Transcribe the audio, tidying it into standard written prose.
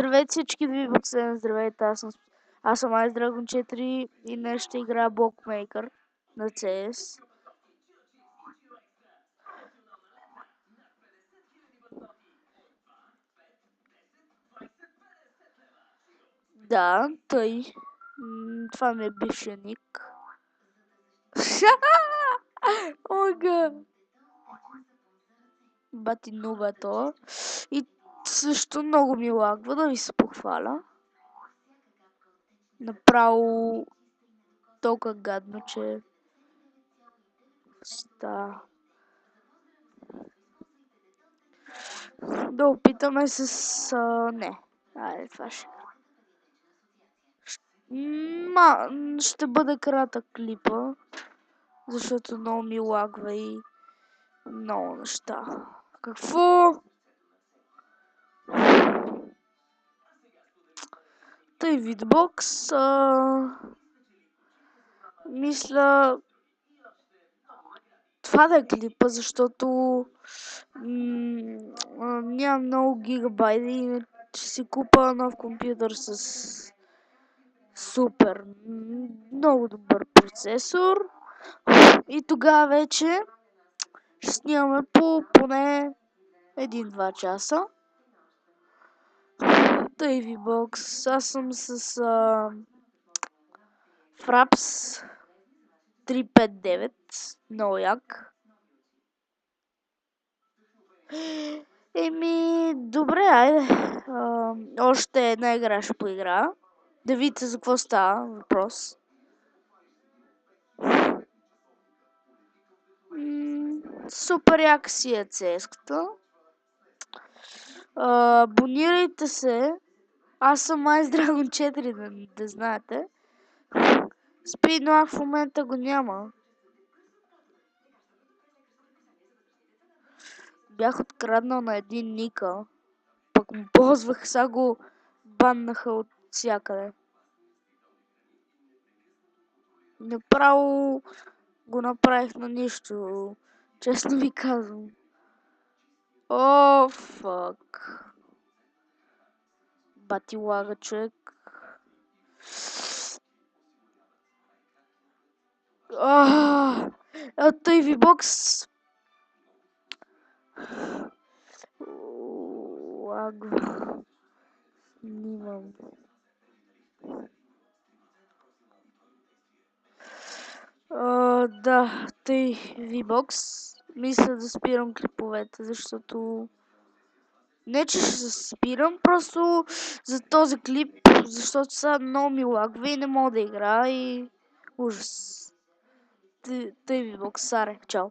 Здравейте всички вибоксени, здравейте, аз съм Ice Dragon 4 и днес ще играя Blockmaker на CS. Да, той. Това ми е бившия ник. Ога! Бати нуба е това. И също много ми лагва, да ви се похваля. Направо толкова гадно, че да опитаме с... не. Айде, това ще бъде кратък клипа, защото много ми лагва и много неща. Какво? Тъй видбокс, мисля това да е клипа, защото нямам много гигабайти и ще си купа нов компютър с супер, много добър процесор и тогава вече ще снимаме по поне 1-2 часа. Тъй вибокс, аз съм с Fraps 359, много як. Добре, айде. Още една игра ще поигра. Да видите за какво става въпрос. Супер як си е CS-ката. Абонирайте се. Аз съм Ice Dragon 4, да знаете. Speedlag в момента го няма. Бях откраднал на един ника. Пък му ползвах, сега го баннаха от всякъде. Направо го направих на нищо. Честно ви казвам. О, фак. Бати лага, човек. Тъй вибокс. Лагва. Снимам. Да, тъй вибокс. Мисля да спирам клиповете, защото... Не, че ще се спирам, просто за този клип, защото сега много ми лагва и не мога да игра и... Ужас. Тъй вибокс, Саре, чао.